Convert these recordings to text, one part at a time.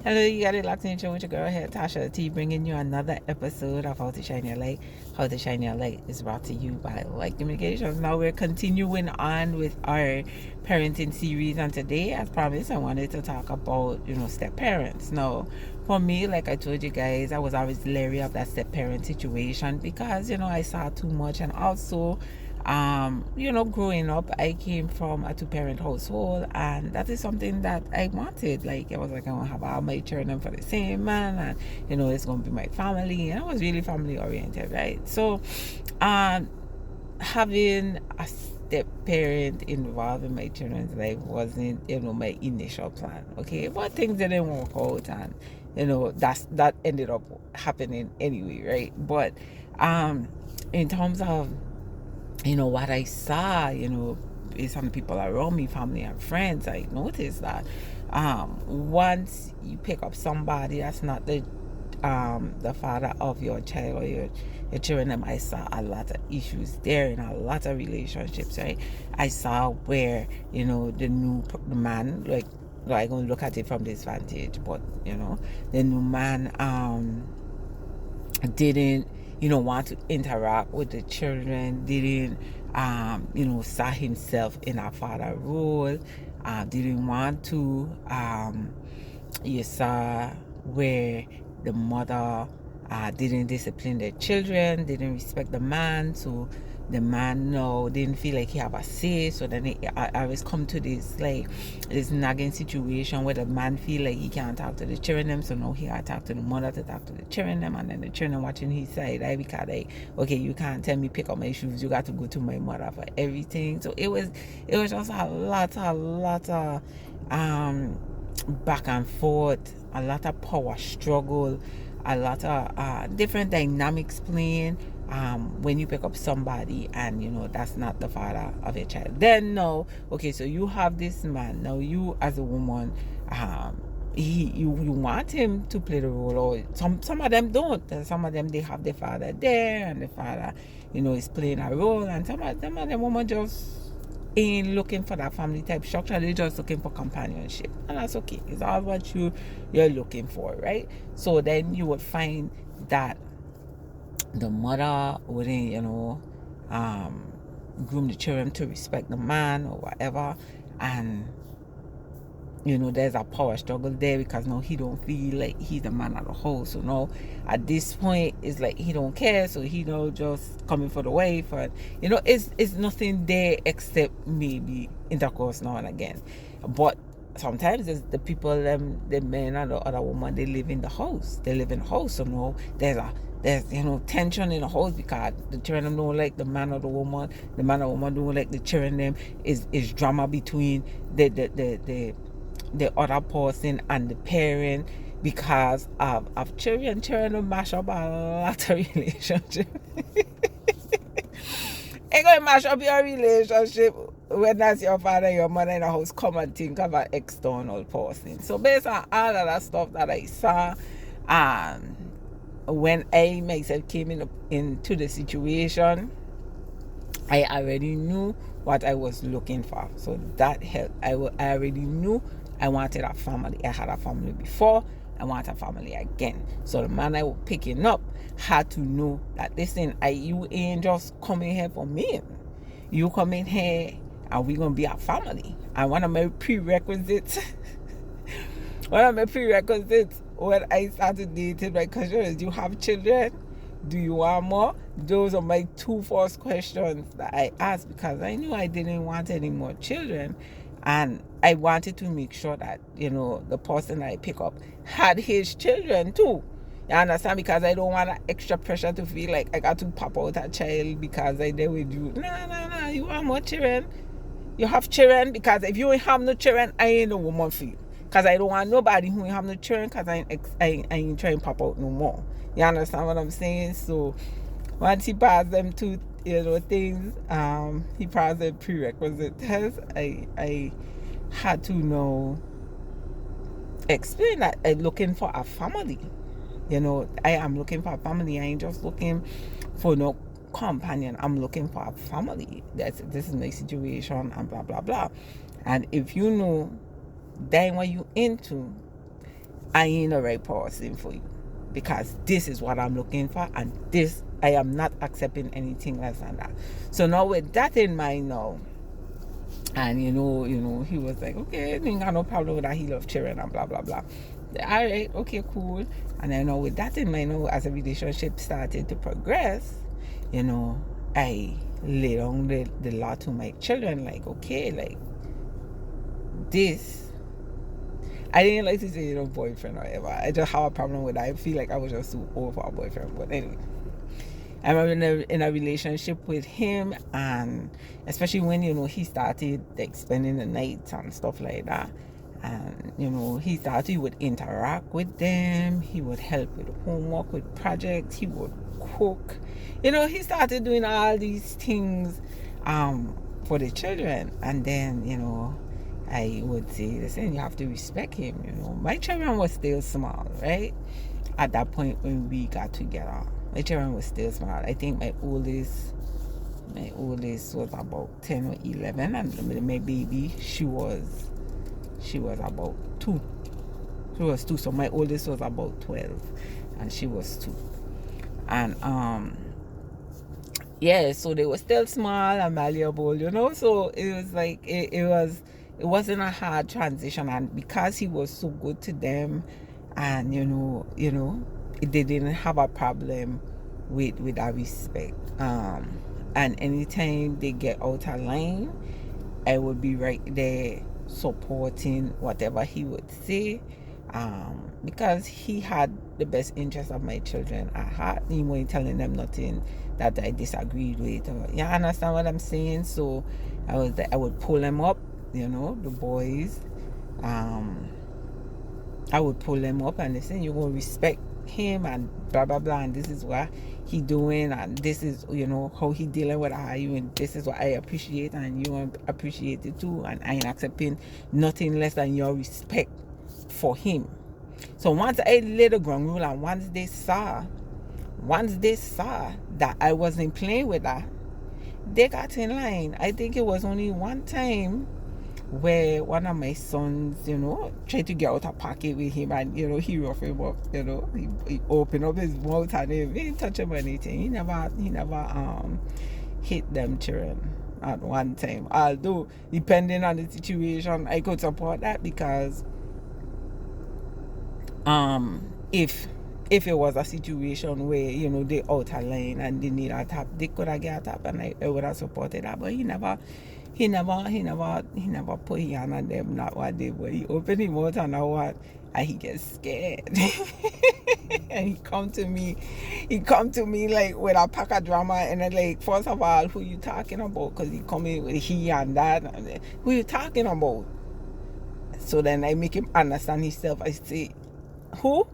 Hello, you got it locked in with your girl here, Tasha T, bringing you another episode of How to Shine Your Light. How to Shine Your Light is brought to you by Light Communications. Now we're continuing on with our parenting series, and today, as promised, I wanted to talk about step parents. Now, for me, like I told you guys, I was always leery of that step parent situation because I saw too much, and also growing up, I came from a two-parent household, and that is something that I wanted. Like, I was like, I want to have all my children for the same man, and it's going to be my family, and I was really family oriented, right? So, having a step parent involved in my children's life wasn't, my initial plan. Okay, but things didn't work out, and that ended up happening anyway, right? But in terms of what I saw, based on the people around me, family and friends, I noticed that once you pick up somebody that's not the father of your child or your children, I saw a lot of issues there in a lot of relationships, right? I saw where the man, like, I'm gonna look at it from this vantage, but the new man didn't want to interact with the children, didn't saw himself in a father role, didn't want to you saw where the mother didn't discipline their children, didn't respect the man, so the man didn't feel like he have a say. So then I always come to this nagging situation where the man feel like he can't talk to the children them, so now he got to talk to the mother to talk to the children them, and then the children watching his side, right? Because okay, you can't tell me pick up my shoes, you got to go to my mother for everything. So it was just a lot of back and forth, a lot of power struggle, a lot of different dynamics playing when you pick up somebody and that's not the father of your child. Then no, okay, so you have this man now, you as a woman, you want him to play the role, or some of them don't, and some of them they have the father there, and the father is playing a role, and some of them women just ain't looking for that family type structure. They're just looking for companionship, and that's okay. It's all what you're looking for, right? So then you would find that the mother wouldn't groom the children to respect the man or whatever, and there's a power struggle there because now he don't feel like he's the man of the house. So now at this point it's like he don't care, so he just coming for the wife, and it's nothing there except maybe intercourse now and again. But sometimes it's the people, the men and the other woman, they live in the house, so now there's tension in the house because the children don't like the man or the woman, the man or woman don't like the children them. Is drama between the other person and the parent because of children. Children will mash up a lot of relationship. It gonna mash up your relationship when that's your father, your mother in the house come and think of an external person. So based on all of that stuff that I saw, when I myself came into the situation, I already knew what I was looking for. So that helped. I already knew I wanted a family. I had a family before. I want a family again. So the man I was picking up had to know that, listen, you ain't just coming here for me. You come in here and we're going to be a family. And one of my prerequisites, when I started dating my cousin is, you have children? Do you want more? Those are my two first questions that I asked, because I knew I didn't want any more children, and I wanted to make sure that the person I pick up had his children too. You understand? Because I don't want that extra pressure to feel like I got to pop out a child because I did with you. No. You want more children? You have children, because if you ain't have no children, I ain't no woman for you. Because I don't want nobody who ain't have no children, because I ain't trying to pop out no more. You understand what I'm saying? So once he passed them two things, he passed the prerequisite test, I had to explain that I'm looking for a family. I am looking for a family. I ain't just looking for no companion. I'm looking for a family. This is my situation, and blah blah blah. And if you know then what you into, I ain't the right person for you, because this is what I'm looking for, and this, I am not accepting anything less than that. So now with that in mind now, and he was like, okay, I ain't got no problem with that. He loves children and blah blah blah. All right, okay, cool. And then with that in mind, as the relationship started to progress, I laid down the law to my children, like, okay, like this. I didn't like to say boyfriend or whatever. I just have a problem with that. I feel like I was just too old for a boyfriend. But anyway, I'm in a relationship with him, and especially when he started like spending the nights and stuff like that. And he would interact with them. He would help with homework, with projects. He would cook. He started doing all these things for the children. And then I would say, listen, you have to respect him. My children were still small, right? At that point when we got together, my children were still small. I think my oldest was about 10 or 11, and my baby, she was about 2. She was 2. So my oldest was about 12, and she was 2. And yeah, so they were still small and malleable, So it was like it wasn't a hard transition, and because he was so good to them, and they didn't have a problem with that respect. And anytime they get out of line, I would be right there supporting whatever he would say, because he had the best interest of my children at heart. He wasn't telling them nothing that I disagreed with, or you understand what I'm saying. So I would pull them up, the boys. I would pull them up and listen, you will respect him and blah blah blah, and this is what he doing, and this is how he dealing with you, and this is what I appreciate, and you appreciate it too, and I ain't accepting nothing less than your respect for him. So once I laid the ground rule, and once they saw that I wasn't playing with that, they got in line. I think it was only one time where one of my sons, tried to get out a pocket with him, and he roughed him up. He opened up his mouth, and he didn't touch him or anything. He never hit them children at one time. Although depending on the situation, I could support that, because if it was a situation where they out of line and they need a tap, they could have get a tap, and I would have supported that. But he never put his hand on them, not what they were. He opened his mouth and and he gets scared. And he come to me like with a pack of drama, and then like, first of all, who you talking about? Because he come in with he and that, and who you talking about? So then I make him understand himself. I say, who?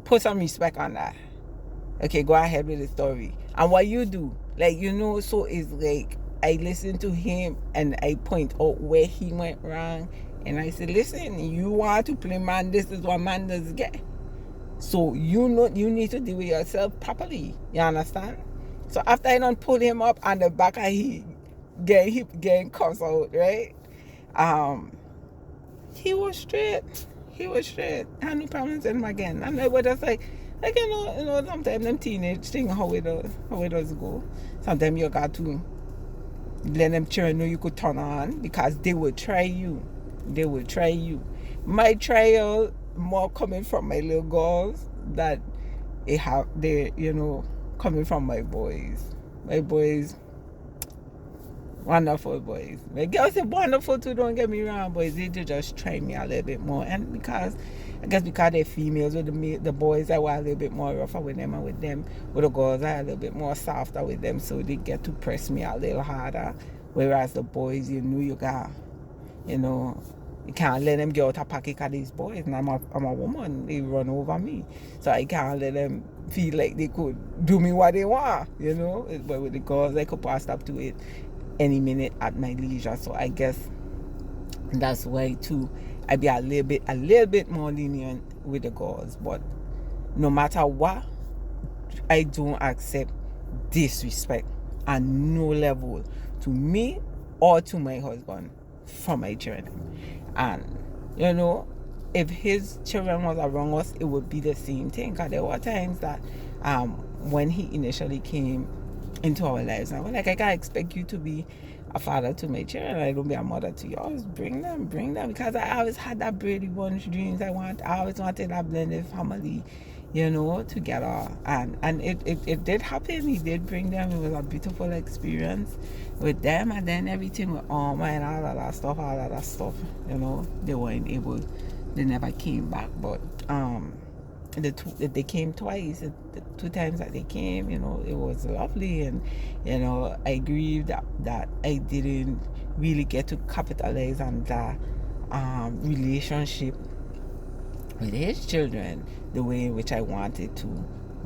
Put some respect on that. Okay, go ahead with the story. And what you do, like, so it's like, I listen to him and I point out where he went wrong, and I say, listen, you want to play man, this is what man does get. So you need to deal with yourself properly. You understand? So after I done pull him up on the back, he getting cussed out, right? He was straight. I had no problems with him again. And I was just like sometimes them teenage thing, how it does go. Sometimes you got to let them children know you could turn on, because they will try you. My trial more coming from my little girls that they coming from my boys. My boys, wonderful boys. My girls are wonderful too, don't get me wrong, but they just try me a little bit more. And because they're females, with the boys I were a little bit more rougher with them, and with the girls I a little bit more softer with them, so they get to press me a little harder. Whereas the boys, you can't let them get out of pocket of these boys, and I'm a woman, they run over me. So I can't let them feel like they could do me what they want, But with the girls, I could pass up to it any minute at my leisure. So I guess that's why too I be a little bit more lenient with the girls. But no matter what, I don't accept disrespect at no level to me or to my husband from my children. And if his children was around us, it would be the same thing. Because there were times that when he initially came into our lives, I was like, I can't expect you to be a father to my children. I don't be a mother to yours. Bring them, because I always had that Brady Bunch dreams. I always wanted that blended family, together. And it did happen. He did bring them. It was a beautiful experience with them. And then everything with Alma and all of that stuff, they weren't able, they never came back. But they came twice. The 2 times that they came, it was lovely. And I grieved that I didn't really get to capitalize on that relationship with his children the way in which I wanted to.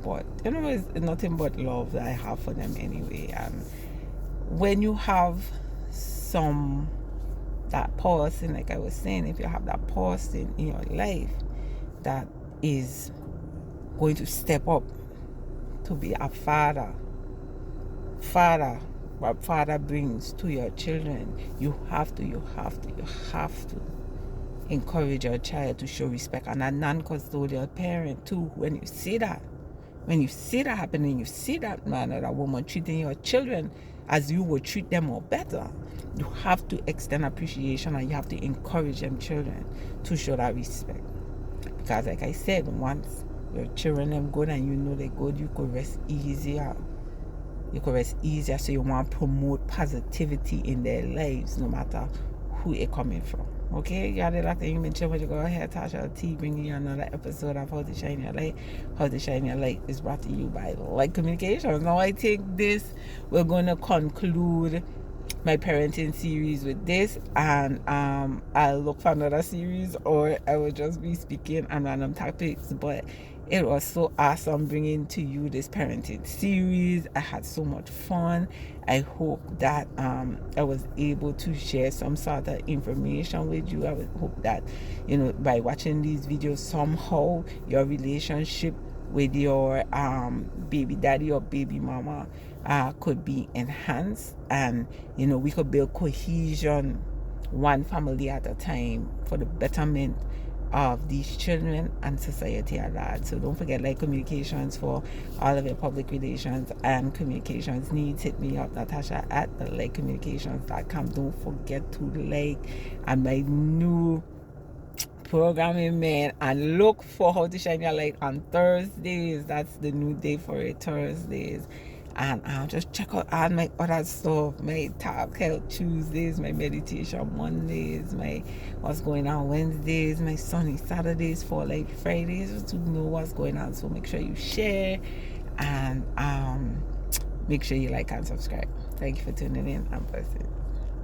But it's nothing but love that I have for them anyway. And when you have that person, like I was saying, if you have that person in your life that is going to step up to be a father, what father brings to your children, you have to encourage your child to show respect. And a non-custodial parent too, when you see that happening, you see that man or that woman treating your children as you would treat them or better, you have to extend appreciation, and you have to encourage them children to show that respect. Because like I said, once your children are good and they're good, you could rest easier. So you want to promote positivity in their lives, no matter who it's coming from. Okay, y'all did like you mentioned when you go ahead, Tasha T, bringing you another episode of How to Shine Your Light. How to Shine Your Light is brought to you by Light Communications. Now I think we're going to conclude my parenting series with this, and I'll look for another series, or I will just be speaking on random topics. But it was so awesome bringing to you this parenting series. I had so much fun. I hope that I was able to share some sort of information with you. I would hope that by watching these videos, somehow your relationship with your baby daddy or baby mama could be enhanced, and we could build cohesion, one family at a time, for the betterment of these children and society at large. So don't forget, Light Communications, for all of your public relations and communications needs. Hit me up, Natasha at lightcommunications.com. Don't forget to like and my new programming, man, and look for How to Shine Your Light on Thursdays. That's the new day for it, Thursdays. And just check out all my other stuff, my Talk Health Tuesdays, my Meditation Mondays, my What's Going On Wednesdays, my Sunny Saturdays, For Life Fridays, just to know what's going on. So make sure you share, and make sure you like and subscribe. Thank you for tuning in. I'm blessed.